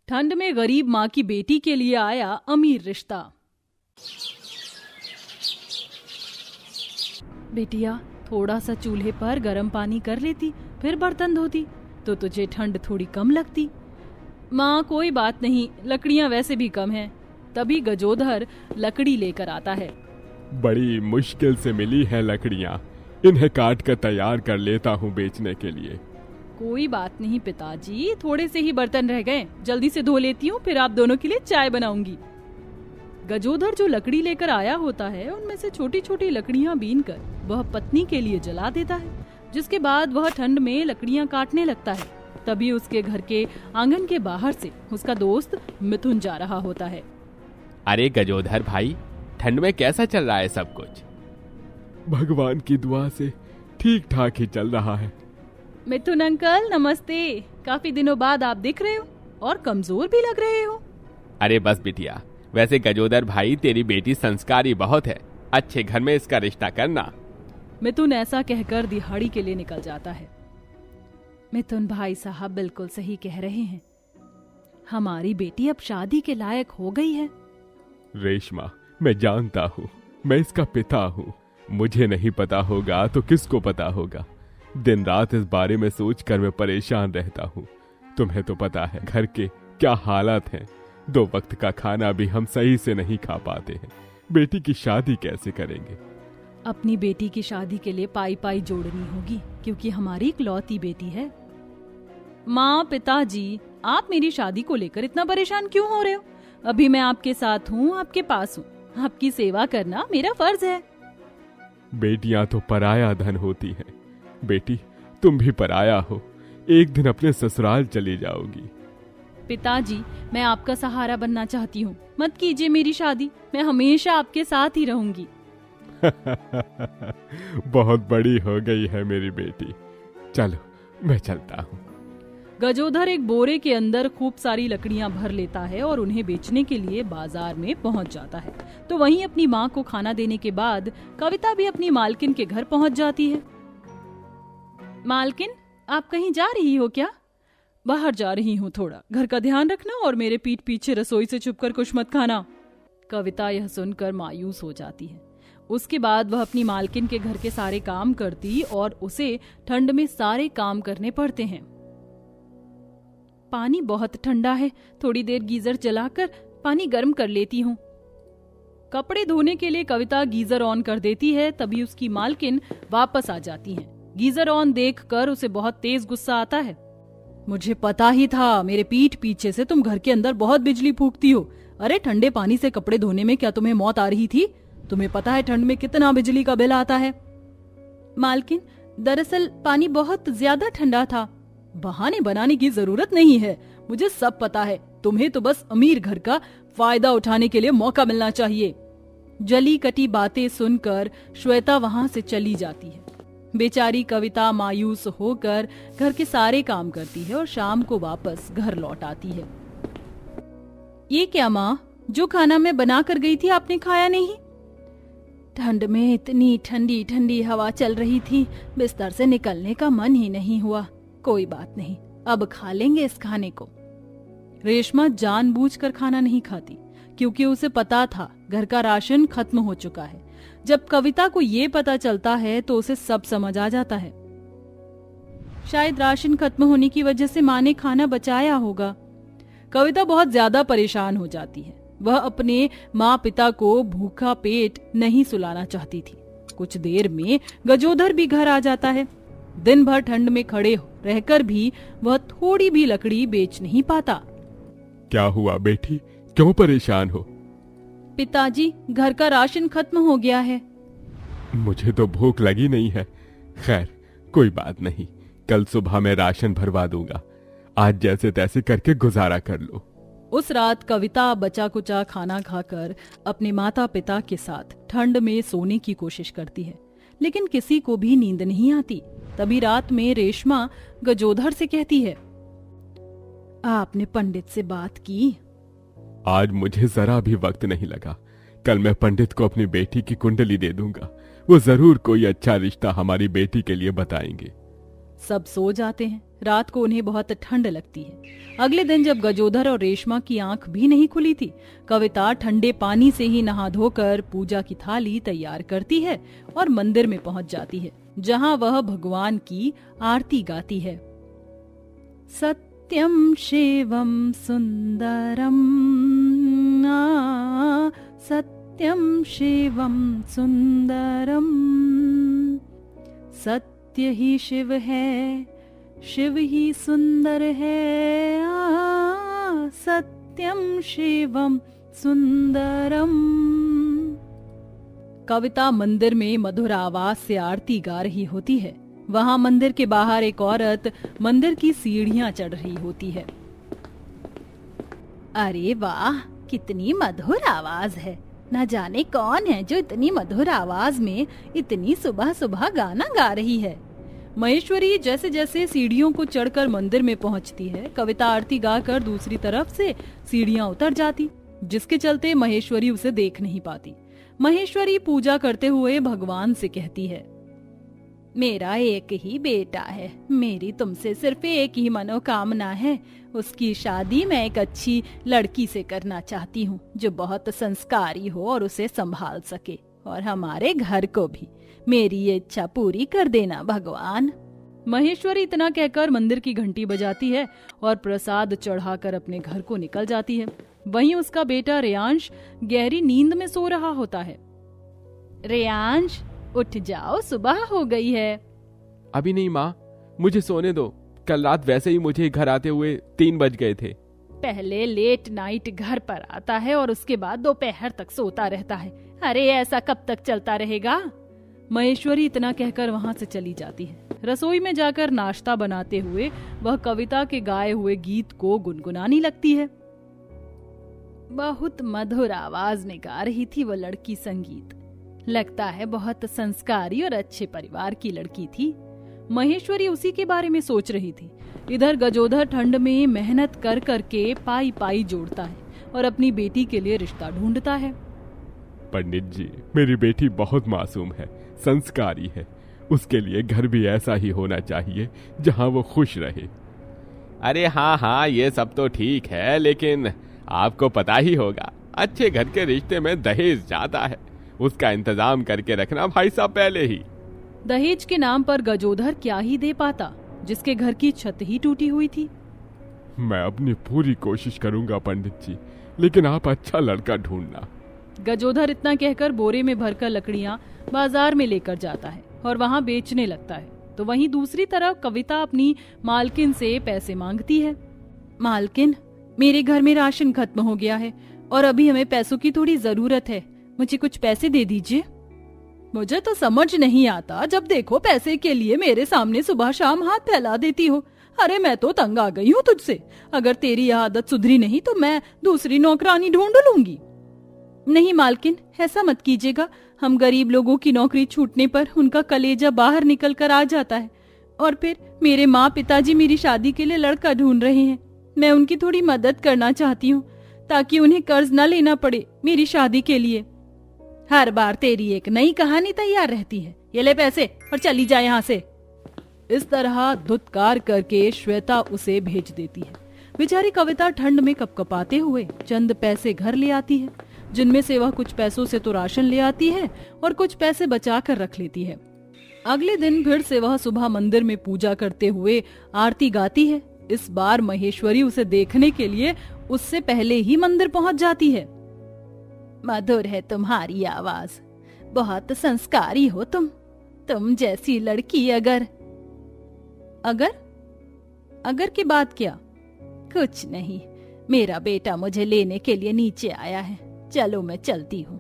ठंड में गरीब माँ की बेटी के लिए आया अमीर रिश्ता। बेटिया, थोड़ा सा चूल्हे पर गर्म पानी कर लेती, फिर बर्तन धोती तो तुझे ठंड थोड़ी कम लगती। माँ, कोई बात नहीं, लकड़ियाँ वैसे भी कम हैं। तभी गजोधर लकड़ी लेकर आता है। बड़ी मुश्किल से मिली है लकड़ियाँ, इन्हें काट कर तैयार कर लेता हूँ बेचने के लिए। कोई बात नहीं पिताजी, थोड़े से ही बर्तन रह गए, जल्दी से धो लेती हूँ, फिर आप दोनों के लिए चाय बनाऊंगी। गजोधर जो लकड़ी लेकर आया होता है, उनमें से छोटी छोटी लकड़ियाँ बीनकर वह पत्नी के लिए जला देता है, जिसके बाद वह ठंड में लकड़ियाँ काटने लगता है। तभी उसके घर के आंगन के बाहर से उसका दोस्त मिथुन जा रहा होता है। अरे गजोधर भाई, ठंड में कैसा चल रहा है सब कुछ? भगवान की दुआ से ठीक ठाक ही चल रहा है। मिथुन अंकल नमस्ते, काफी दिनों बाद आप दिख रहे हो और कमजोर भी लग रहे हो। अरे बस बिटिया, वैसे गजोधर भाई तेरी बेटी संस्कारी बहुत है, अच्छे घर में इसका रिश्ता करना। मिथुन ऐसा कहकर दिहाड़ी के लिए निकल जाता है। मिथुन भाई साहब बिल्कुल सही कह रहे हैं, हमारी बेटी अब शादी के लायक हो गई है। रेशमा, मैं जानता हूँ, मैं इसका पिता हूँ। मुझे नहीं पता होगा तो किसको पता होगा। दिन रात इस बारे में सोचकर मैं परेशान रहता हूँ। तुम्हें तो पता है घर के क्या हालात हैं। 2 वक्त का खाना भी हम सही से नहीं खा पाते हैं। बेटी की शादी कैसे करेंगे? अपनी बेटी की शादी के लिए पाई पाई जोड़नी होगी, क्योंकि हमारी इकलौती बेटी है। माँ, पिताजी, आप मेरी शादी को लेकर इतना परेशान क्यों हो रहे हो? अभी मैं आपके साथ हूँ, आपके पास हूँ, आपकी सेवा करना मेरा फर्ज है। बेटियां तो पराया धन होती हैं। बेटी, तुम भी पराया हो, एक दिन अपने ससुराल चली जाओगी। पिताजी, मैं आपका सहारा बनना चाहती हूँ, मत कीजिए मेरी शादी, मैं हमेशा आपके साथ ही रहूंगी। बहुत बड़ी हो गई है मेरी बेटी, चलो मैं चलता हूँ। गजोधर एक बोरे के अंदर खूब सारी लकड़ियां भर लेता है और उन्हें बेचने के लिए बाजार में पहुंच जाता है। तो वहीं अपनी माँ को खाना देने के बाद कविता भी अपनी मालकिन के घर पहुंच जाती है। मालकिन, आप कहीं जा रही हो क्या? बाहर जा रही हूँ, थोड़ा घर का ध्यान रखना और मेरे पीठ पीछे रसोई से छुपकर कुछ मत खाना। कविता यह सुनकर मायूस हो जाती है। उसके बाद वह अपनी मालकिन के घर के सारे काम करती और उसे ठंड में सारे काम करने पड़ते हैं। पानी बहुत ठंडा है, थोड़ी देर गीजर चलाकर पानी गर्म कर लेती हूँ। कपड़े धोने के लिए कविता गीजर ऑन कर देती है। तभी उसकी मालकिन वापस आ जाती है। गीजर ऑन देखकर उसे बहुत तेज गुस्सा आता है। मुझे पता ही था, मेरे पीठ पीछे से तुम घर के अंदर बहुत बिजली फूंकती हो। अरे ठंडे पानी से कपड़े धोने में क्या तुम्हें मौत आ रही थी? तुम्हें पता है ठंड में कितना बिजली का बिल आता है? मालकिन, दरअसल पानी बहुत ज्यादा ठंडा था। बहाने बनाने की जरूरत नहीं है, मुझे सब पता है। तुम्हें तो बस अमीर घर का फायदा उठाने के लिए मौका मिलना चाहिए। जली कटी बातें सुनकर श्वेता वहां से चली जाती है। बेचारी कविता मायूस होकर घर के सारे काम करती है और शाम को वापस घर लौट आती है। ये क्या माँ, जो खाना मैं बना कर गई थी आपने खाया नहीं? ठंड में इतनी ठंडी ठंडी हवा चल रही थी, बिस्तर से निकलने का मन ही नहीं हुआ। कोई बात नहीं, अब खा लेंगे इस खाने को। रेशमा जानबूझकर खाना नहीं खाती, क्योंकि उसे पता था घर का राशन खत्म हो चुका है। जब कविता को ये पता चलता है तो उसे सब समझ आ जाता है। शायद राशन खत्म होने की वजह से माँ ने खाना बचाया होगा। कविता बहुत ज्यादा परेशान हो जाती है। वह अपने माँ पिता को भूखा पेट नहीं सुलाना चाहती थी। कुछ देर में गजोधर भी घर आ जाता है। दिन भर ठंड में खड़े रहकर भी वह थोड़ी भी लकड़ी बेच नहीं पाता। क्या हुआ बेटी, क्यों परेशान हो? पिताजी, घर का राशन खत्म हो गया है। मुझे तो भूख लगी नहीं है। खैर कोई बात नहीं, कल सुबह मैं राशन भरवा दूंगा। आज जैसे तैसे करके गुजारा कर लो। उस रात कविता बचा कुचा खाना खाकर अपने माता पिता के साथ ठंड में सोने की कोशिश करती है, लेकिन किसी को भी नींद नहीं आती। तभी रात में रेशमा गजोधर से कहती है, आपने पंडित से बात की? आज मुझे जरा भी वक्त नहीं लगा। कल मैं पंडित को अपनी बेटी की कुंडली दे दूंगा। वो जरूर कोई अच्छा रिश्ता हमारी बेटी के लिए बताएंगे। सब सो जाते हैं। रात को उन्हें बहुत ठंड लगती है। अगले दिन जब गजोधर और रेशमा की आंख भी नहीं खुली थी, कविता ठंडे पानी से ही नहा धोकर पूजा की थाली तैयार करती है और मंदिर में पहुंच जाती है, जहां वह भगवान की आरती गाती है। सत्यम शिवम सुंदरम, सत्यम शिवम सुंदरम, सत्य ही शिव है, शिव ही सुंदर है, सत्यम शिवम सुंदरम। कविता मंदिर में मधुर आवाज से आरती गा रही होती है। वहां मंदिर के बाहर एक औरत मंदिर की सीढ़ियां चढ़ रही होती है। अरे वाह, कितनी मधुर आवाज है। न जाने कौन है जो इतनी मधुर आवाज में इतनी सुबह सुबह गाना गा रही है। महेश्वरी जैसे जैसे सीढ़ियों को चढ़कर मंदिर में पहुंचती है, कविता आरती गाकर दूसरी तरफ से सीढ़ियां उतर जाती, जिसके चलते महेश्वरी उसे देख नहीं पाती। महेश्वरी पूजा करते हुए भगवान से कहती है, मेरा एक ही बेटा है, मेरी तुमसे सिर्फ एक ही मनोकामना है। उसकी शादी मैं एक अच्छी लड़की से करना चाहती हूँ, जो बहुत संस्कारी हो और उसे संभाल सके, और हमारे घर को भी मेरी ये इच्छा पूरी कर देना भगवान। महेश्वरी इतना कहकर मंदिर की घंटी बजाती है और प्रसाद चढ़ाकर अपने घर को निकल जाती है। वहीं उसका बेटा रेयांश गहरी नींद में सो रहा होता है। रेयांश, उठ जाओ, सुबह हो गई है। अभी नहीं माँ, मुझे सोने दो। कल रात वैसे ही मुझे घर आते हुए 3 बज गए थे। पहले लेट नाइट घर पर आता है और उसके बाद दोपहर तक सोता रहता है। अरे ऐसा कब तक चलता रहेगा? महेश्वरी इतना कहकर वहां से चली जाती है। रसोई में जाकर नाश्ता बनाते हुए वह कविता के गाए हुए गीत को गुनगुनाने लगती है। बहुत मधुर आवाज में गा रही थी वह लड़की संगीत। लगता है बहुत संस्कारी और अच्छे परिवार की लड़की थी। महेश्वरी उसी के बारे में सोच रही थी। इधर गजोधर ठंड में मेहनत कर करके पाई पाई जोड़ता है और अपनी बेटी के लिए रिश्ता ढूंढता है। पंडित जी, मेरी बेटी बहुत मासूम है, संस्कारी है। उसके लिए घर भी ऐसा ही होना चाहिए जहां वो खुश रहे। अरे हाँ हाँ, ये सब तो ठीक है, लेकिन आपको पता ही होगा, अच्छे घर के रिश्ते में दहेज जाता है। उसका इंतजाम करके रखना भाई साहब पहले ही। दहेज के नाम पर गजोधर क्या ही दे पाता, जिसके घर की छत ही टूटी हुई थी। मैं अपनी पूरी कोशिश करूंगा पंडित जी, लेकिन आप अच्छा लड़का ढूंढना। गजोधर इतना कहकर बोरे में भरकर लकड़ियां बाजार में लेकर जाता है और वहां बेचने लगता है। तो वहीं दूसरी तरफ कविता अपनी मालकिन से पैसे मांगती है। मालकिन, मेरे घर में राशन खत्म हो गया है और अभी हमें पैसों की थोड़ी जरूरत है, मुझे कुछ पैसे दे दीजिए। मुझे तो समझ नहीं आता, जब देखो पैसे के लिए मेरे सामने सुबह शाम हाथ फैला देती हो। अरे मैं तो तंग आ गई हूँ तुझसे। अगर तेरी यह आदत सुधरी नहीं तो मैं दूसरी नौकरानी ढूंढ लूंगी। नहीं मालकिन, ऐसा मत कीजिएगा। हम गरीब लोगों की नौकरी छूटने पर उनका कलेजा बाहर निकल कर आ जाता है, और फिर मेरे माँ पिताजी मेरी शादी के लिए लड़का ढूंढ रहे हैं। मैं उनकी थोड़ी मदद करना चाहती हूँ ताकि उन्हें कर्ज न लेना पड़े मेरी शादी के लिए। हर बार तेरी एक नई कहानी तैयार रहती है। ये ले पैसे और चली जा यहाँ से। इस तरह धुतकार करके श्वेता उसे भेज देती है। बेचारी कविता ठंड में कपकपाते हुए चंद पैसे घर ले आती है, जिनमें से वह कुछ पैसों से तो राशन ले आती है और कुछ पैसे बचा कर रख लेती है। अगले दिन फिर से वह सुबह मंदिर में पूजा करते हुए आरती गाती है। इस बार महेश्वरी उसे देखने के लिए उससे पहले ही मंदिर पहुंच जाती है। मधुर है तुम्हारी आवाज, बहुत संस्कारी हो तुम जैसी लड़की। अगर की बात क्या? कुछ नहीं, मेरा बेटा मुझे लेने के लिए नीचे आया है। चलो मैं चलती हूँ।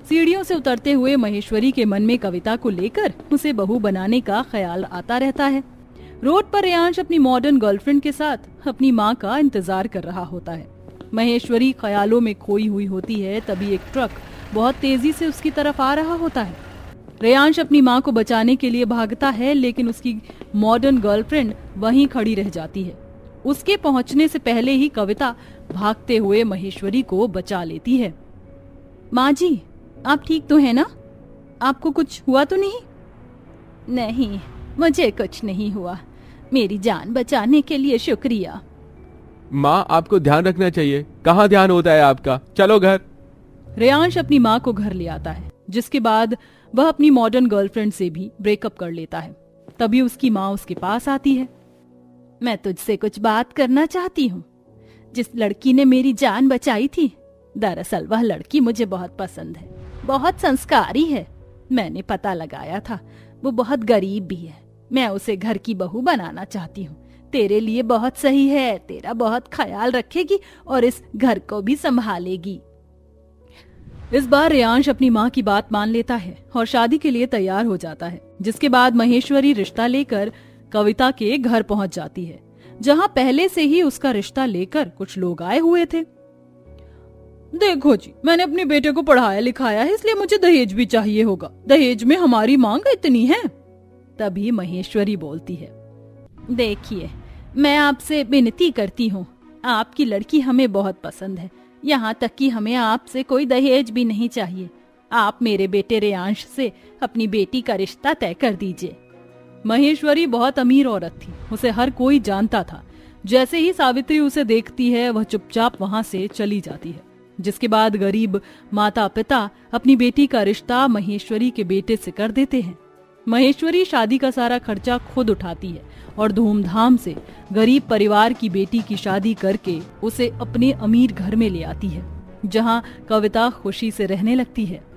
सीढ़ियों से उतरते हुए महेश्वरी के मन में कविता को लेकर उसे बहू बनाने का ख्याल आता रहता है। रोड पर रेयांश अपनी मॉडर्न गर्लफ्रेंड के साथ अपनी माँ का इंतजार कर रहा होता है। महेश्वरी ख्यालों में खोई हुई होती है, तभी एक ट्रक बहुत तेजी से उसकी तरफ आ रहा होता है। रेयांश अपनी माँ को बचाने के लिए भागता है, लेकिन उसकी मॉडर्न गर्लफ्रेंड वहीं खड़ी रह जाती है। उसके पहुंचने से पहले ही कविता भागते हुए महेश्वरी को बचा लेती है। माँ जी, आप ठीक तो है ना? आपको कुछ हुआ तो नहीं? नहीं, मुझे कुछ नहीं हुआ। मेरी जान बचाने के लिए शुक्रिया। माँ, आपको ध्यान रखना चाहिए। कहाँ ध्यान होता है आपका? चलो घर। रेयांश अपनी माँ को घर ले आता है, जिसके बाद वह अपनी मॉडर्न गर्लफ्रेंड से भी ब्रेकअप कर लेता है। तभी उसकी माँ उसके पास आती है। मैं तुझसे कुछ बात करना चाहती हूँ। जिस लड़की ने मेरी जान बचाई थी, दरअसल वह लड़की मुझे बहुत पसंद है, बहुत संस्कारी है। मैंने पता लगाया था, वो बहुत गरीब भी है। मैं उसे घर की बहू बनाना चाहती हूँ। तेरे लिए बहुत सही है, तेरा बहुत ख्याल रखेगी और इस घर को भी संभालेगी। इस बार रेयांश अपनी माँ की बात मान लेता है और शादी के लिए तैयार हो जाता है, जिसके बाद महेश्वरी रिश्ता लेकर कविता के घर पहुंच जाती है, जहां पहले से ही उसका रिश्ता लेकर कुछ लोग आए हुए थे। देखो जी, मैंने अपने बेटे को पढ़ाया लिखाया है, इसलिए मुझे दहेज भी चाहिए होगा। दहेज में हमारी मांग इतनी है। तभी महेश्वरी बोलती है, देखिए, मैं आपसे विनती करती हूँ, आपकी लड़की हमें बहुत पसंद है, यहाँ तक कि हमें आपसे कोई दहेज भी नहीं चाहिए। आप मेरे बेटे रेयांश से अपनी बेटी का रिश्ता तय कर दीजिए। महेश्वरी बहुत अमीर औरत थी, उसे हर कोई जानता था। जैसे ही सावित्री उसे देखती है, वह चुपचाप वहां से चली जाती है, जिसके बाद गरीब माता पिता अपनी बेटी का रिश्ता महेश्वरी के बेटे से कर देते हैं। महेश्वरी शादी का सारा खर्चा खुद उठाती है और धूमधाम से गरीब परिवार की बेटी की शादी करके उसे अपने अमीर घर में ले आती है, जहां कविता खुशी से रहने लगती है।